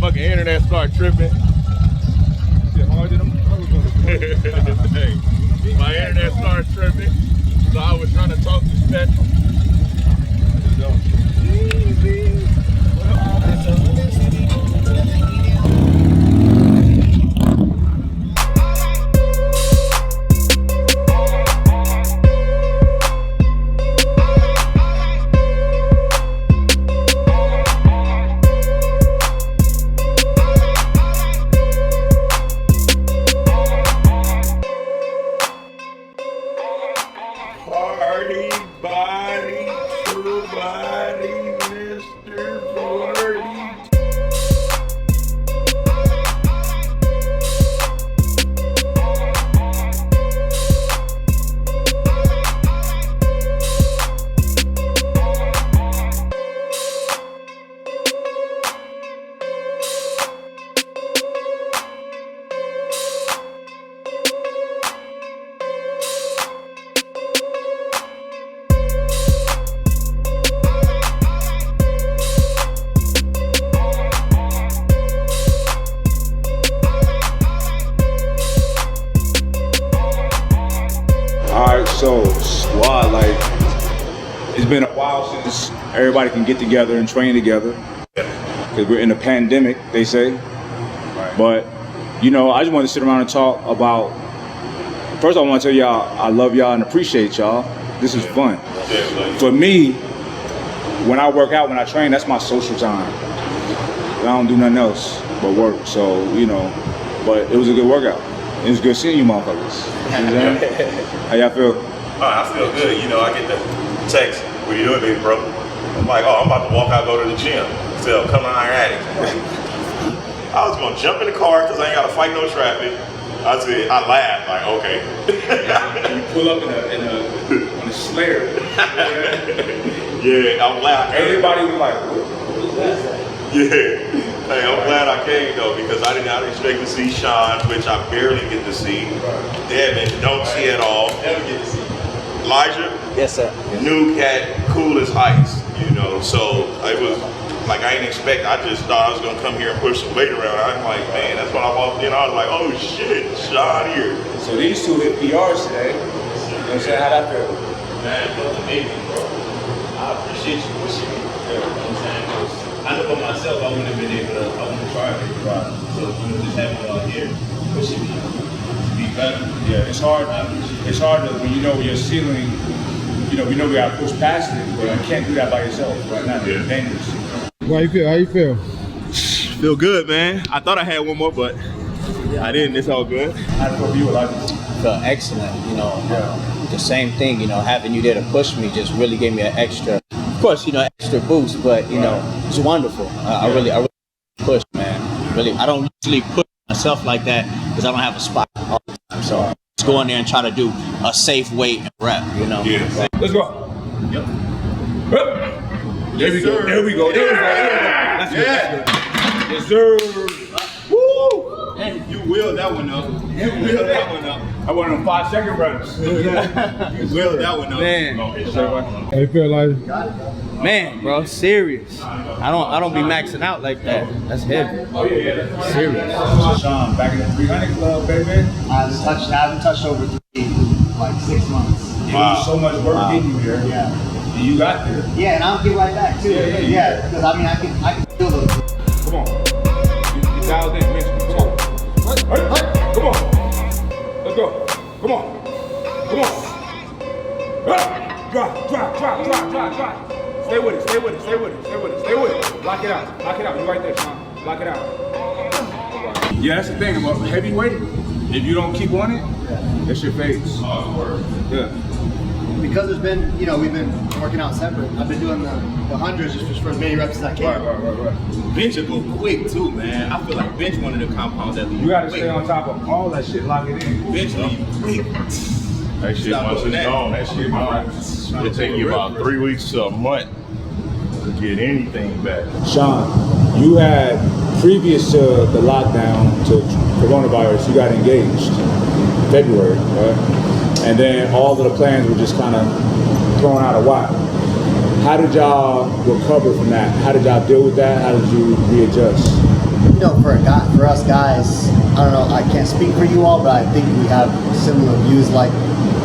fucking internet started tripping. Hey, my internet started tripping, so I was trying to talk to Spectrum. Easy. Party body, true body, Mr. Party. Alright, so squad, like, it's been a while since everybody can get together and train together. Because we're in a pandemic, they say. Right. But, you know, I just want to sit around and talk about, first I want to tell y'all, I love y'all and appreciate y'all. This is fun. For me, when I work out, when I train, that's my social time. I don't do nothing else but work, so, you know, but it was a good workout. It was good seeing you motherfuckers. You know how y'all feel? I feel good. You know, I get the text, what you doing, baby bro? I'm like, oh, I'm about to walk out, go to the gym. So come on at it. I was gonna jump in the car because I ain't gotta fight no traffic. I laughed, like, okay. You pull up in a Slayer. Yeah, I'm glad I came. Everybody was like, what is that? Yeah. Hey, I'm glad I came though, because I did not expect to see Sean, which I barely get to see. Devin, don't see at all. Never get to see. Elijah? Yes, sir. New cat, cool as ice, you know. So it was like I didn't expect. I just thought I was gonna come here and push some weight around. I'm like, man, that's when I walked in. I was like, oh shit, Sean here. So these two hit PRs today. You know what I'm saying? How'd that feel? Man, it was amazing, bro. I appreciate you pushing me. You know what I'm saying? 'Cause I know for myself, I wouldn't have been able to, I wouldn't have tried it. Right. So, you know, just having y'all here pushing me to be better. Yeah, it's hard. It's hard to, when you know your ceiling, you know, we know we gotta push past it, but you can't do that by yourself right now. It's dangerous. How you feel? How you feel? Feel good, man. I thought I had one more, but I didn't. It's all good. How did it feel for you, Elijah? Felt excellent, you know. The same thing, you know, having you there to push me just really gave me an extra, of course, you know, extra boost, but, you know, it's wonderful. I really push, man. Really, I don't usually push myself like that because I don't have a spot all the time. So just go in there and try to do a safe weight and rep, you know. Yeah. Let's go. Yep. There we go. There we go. There we go. That's good. That's good. Yes, sir. Woo! And you wheeled that one up. You wheeled that one up. I went on 5-second runs. You wheeled that one up. Man. How you feel, like? Man, bro, serious. I don't be maxing out like that. That's heavy. Oh yeah. Serious. Sean, back in the 300 club, baby. I haven't touched over 3 in like 6 months. It was so much work getting you here. Yeah. And you got there. Yeah, and I'll get right back too. Yeah, because I mean I can feel those. Come on. You dialed in, Mitch. Come on. Hey, come on. Let's go. Come on. Come on. Drop. Stay with it. Lock it out. You right there, Sean. Lock it out. Yeah, that's the thing about heavyweight. If you don't keep on it, that's your face. Yeah. Because there's been, you know, we've been working out separate. I've been doing the hundreds just for as many reps as I can. Right. Bench will go quick too, man. I feel like bench one of the compounds that You gotta stay on top of all that shit, lock it in. bench leave quick. That shit, once it's gone, that shit gone. It take you about 3 weeks to a month to get anything back. Sean, you had, previous to the lockdown, to coronavirus, you got engaged in February, right? And then all of the plans were just kind of thrown out of whack. How did y'all recover from that? How did y'all deal with that? How did you readjust? you know, for us guys, I don't know, I can't speak for you all, but I think we have similar views. Like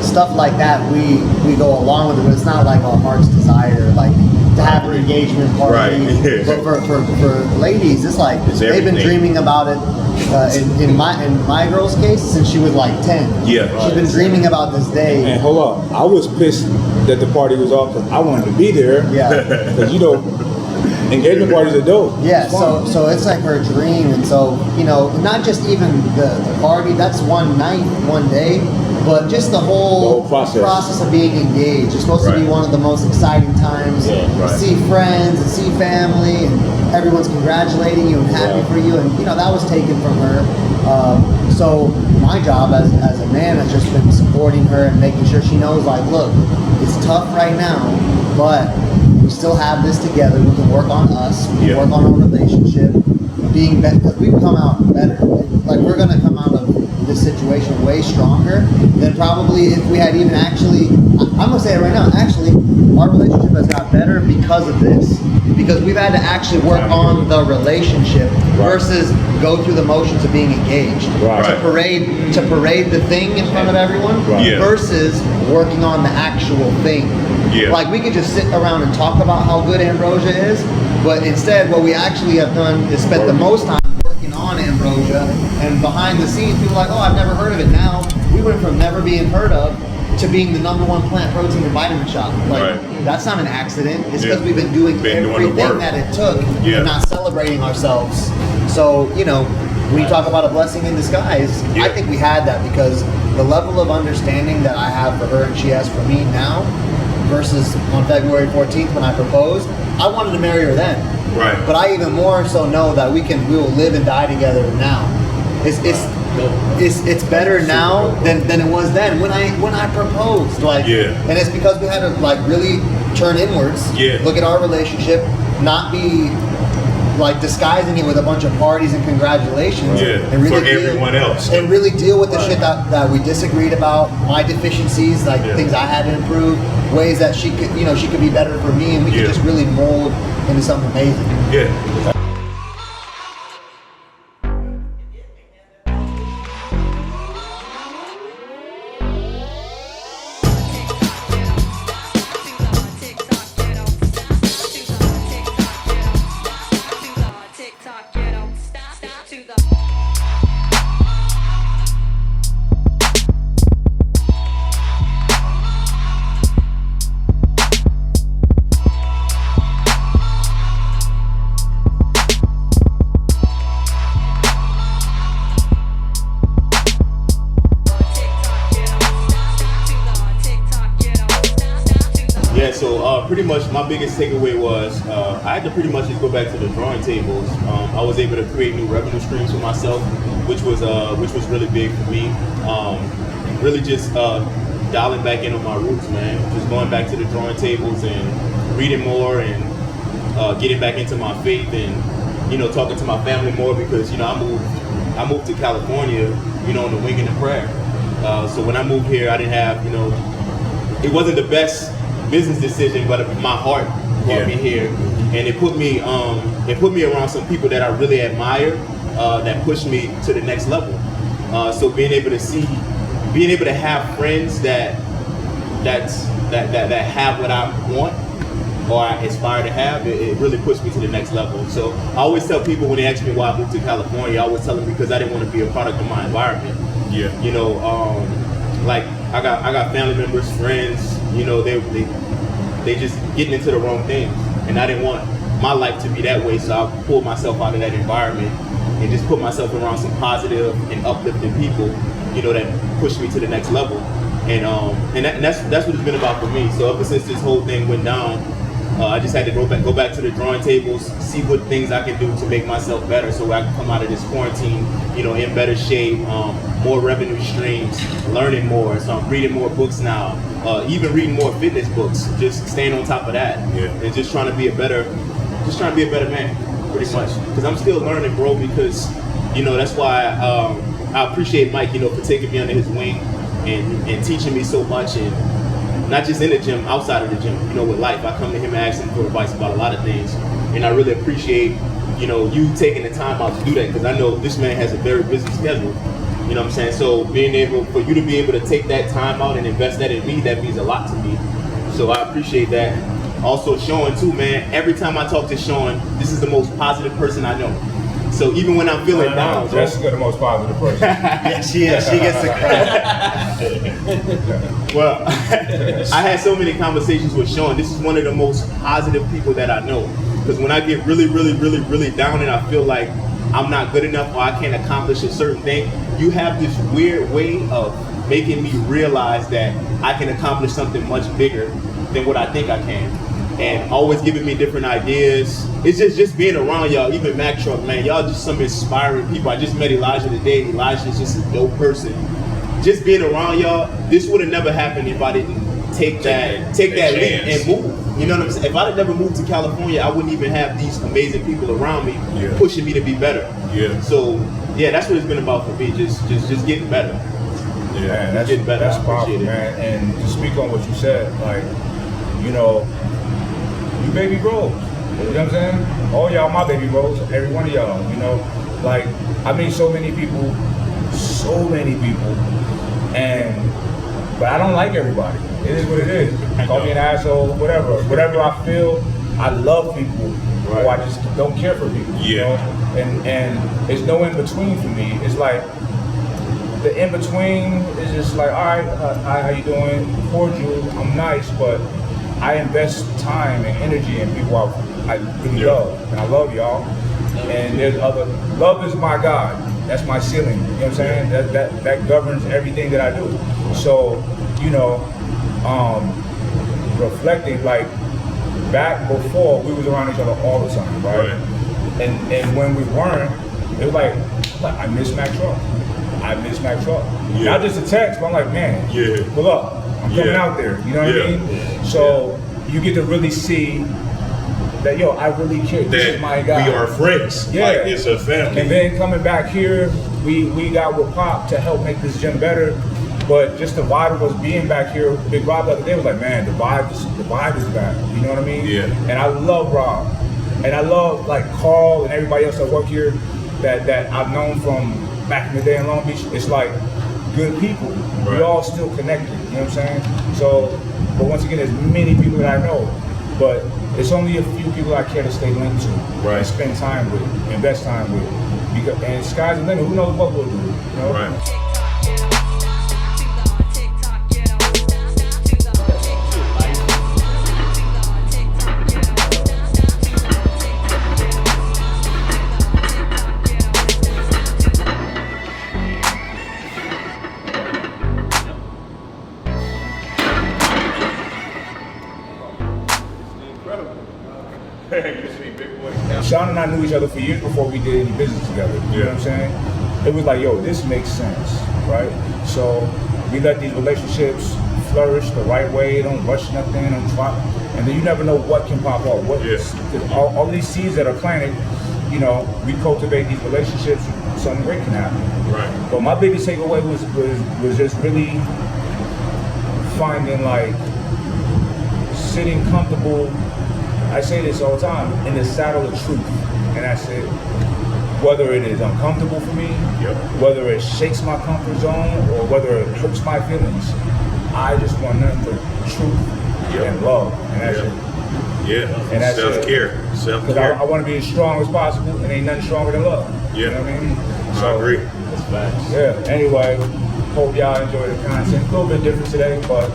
stuff like that, we go along with it, but it's not like our heart's desire, like to have an engagement party. Right. But for ladies, it's like they've been dreaming about it. In my girl's case, since she was like 10. Yeah. She's been dreaming about this day. And hold up, I was pissed that the party was off because I wanted to be there. Yeah. Because, you know, engagement parties are dope. Yeah, It's fun. so it's like her dream, and so, you know, not just even the party, that's one night, one day, but just the whole process of being engaged. It's supposed to be one of the most exciting times to see friends and see family, and everyone's congratulating you and happy for you, and, you know, that was taken from her. So my job as a man has just been supporting her and making sure she knows, like, look, it's tough right now, but we still have this together. We can work on us. We can work on our relationship. Being better, because we've come out better. Like, we're gonna come out of this situation way stronger than probably if we had even actually. I'm gonna say it right now. Actually, our relationship has got better because of this. Because we've had to actually work on the relationship versus go through the motions of being engaged. To parade the thing in front of everyone versus working on the actual thing. Like, we could just sit around and talk about how good Ambrosia is, but instead what we actually have done is spent the most time working on Ambrosia, and behind the scenes people are like, oh, I've never heard of it. Now we went from never being heard of to being the #1 plant protein and vitamin shop. Like, that's not an accident. It's because we've been doing everything that it took and not celebrating ourselves. So, you know, when you talk about a blessing in disguise, I think we had that because the level of understanding that I have for her and she has for me now versus on February 14th when I proposed, I wanted to marry her then. Right. But I even more so know that we will live and die together now. It's better now than it was then when I proposed. Like, and it's because we had to like really turn inwards. Look at our relationship, not be like disguising it with a bunch of parties and congratulations. And really for everyone else. And really deal with the shit that we disagreed about, my deficiencies, like things I had to improve, ways that she could be better for me, and we could just really mold into something amazing. Pretty much my biggest takeaway was I had to pretty much just go back to the drawing tables. I was able to create new revenue streams for myself, which was really big for me. Really just dialing back in on my roots, man. Just going back to the drawing tables and reading more and getting back into my faith and, you know, talking to my family more because, you know, I moved to California, you know, on the wing and the prayer. So when I moved here, I didn't have, you know, it wasn't the best business decision, but my heart brought me here, and it put me around some people that I really admire, that pushed me to the next level. So being able to have friends that have what I want or I aspire to have, it really pushed me to the next level. So I always tell people when they ask me why I moved to California, I always tell them because I didn't want to be a product of my environment. You know, like I got family members, friends, you know, they just getting into the wrong things, and I didn't want my life to be that way, so I pulled myself out of that environment and just put myself around some positive and uplifting people, you know, that pushed me to the next level. And that's what it's been about for me. So ever since this whole thing went down, I just had to go back to the drawing tables, see what things I can do to make myself better so I can come out of this quarantine, you know, in better shape, more revenue streams, learning more. So I'm reading more books now, even reading more fitness books, just staying on top of that, and just trying to be a better man, pretty much. Because I'm still learning, bro, because, you know, that's why I appreciate Mike, you know, for taking me under his wing and teaching me so much, and not just in the gym, outside of the gym, you know, with life. I come to him and ask him for advice about a lot of things, and I really appreciate, you know, you taking the time out to do that, because I know this man has a very busy schedule. You know what I'm saying? So being able, for you to be able to take that time out and invest that in me, that means a lot to me. So I appreciate that. Also Sean too, man. Every time I talk to Sean, this is the most positive person I know. So even when I'm feeling down, Jessica, the most positive person. Yeah, she is. She gets the credit. well, I had so many conversations with Sean. This is one of the most positive people that I know. Because when I get really, really, really, really down and I feel like I'm not good enough or I can't accomplish a certain thing, you have this weird way of making me realize that I can accomplish something much bigger than what I think I can. And always giving me different ideas. It's just being around y'all, even Mac Truck, man. Y'all just some inspiring people. I just met Elijah today. Elijah's just a dope person. Just being around y'all, this would have never happened if I didn't take that leap and move. You know what I'm saying? If I'd have never moved to California, I wouldn't even have these amazing people around me pushing me to be better. Yeah. So yeah, that's what it's been about for me. Just getting better. Yeah, Man, that's getting better. That's I powerful, appreciate it. man. And to speak on what you said, like, you know, you baby bros. You know what I'm saying? All y'all my baby bros, every one of y'all, you know. Like, I meet so many people, but I don't like everybody. It is what it is. Call me an asshole, whatever. Whatever I feel, I love people, or I just don't care for people. You know? And there's no in between for me. It's like the in between is just like, all right, hi, how you doing? Cordial, I'm nice, but I invest time and energy in people I really love, and I love y'all. And there's other, love is my God. That's my ceiling. You know what I'm saying? That governs everything that I do. So, you know, reflecting, like, back before, we was around each other all the time, right? And when we weren't, it was like I miss Mac Truck. I miss Mac Truck. Not just a text, but I'm like, man, pull up. I'm coming out there. You know what I mean? So you get to really see that, yo, I really care. This is my guy. We are friends. Yeah. Like, it's a family. And then coming back here, we got with Pop to help make this gym better. But just the vibe of us being back here, Big Rob the other day was like, man, the vibe is back. You know what I mean? Yeah. And I love Rob. And I love, like, Carl and everybody else that work here that I've known from back in the day in Long Beach. It's like good people. Right. We all still connected. You know what I'm saying? So, but once again, there's many people that I know. But it's only a few people I care to stay linked to and spend time with, invest time with. Because, and sky's the limit. Who knows what we'll do? You know? Right. Sean and I knew each other for years before we did any business together. You know what I'm saying? It was like, yo, this makes sense, right? So we let these relationships flourish the right way. Don't rush nothing. Don't try. And then you never know what can pop up. All these seeds that are planted, you know, we cultivate these relationships. Something great can happen. Right. But my biggest takeaway was just really finding, like, sitting comfortable. I say this all the time, in the saddle of truth, and that's it. Whether it is uncomfortable for me, whether it shakes my comfort zone, or whether it hurts my feelings, I just want nothing but truth and love, and that's it. Yeah, And that's self-care. Because Self-care. I want to be as strong as possible, and ain't nothing stronger than love. You know what I mean? I agree. That's facts. Yeah, anyway, hope y'all enjoy the content. A little bit different today, but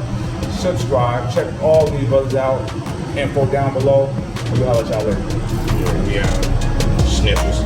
subscribe, check all these brothers out. Info down below. We'll holler at y'all later. Yeah. Sniffles.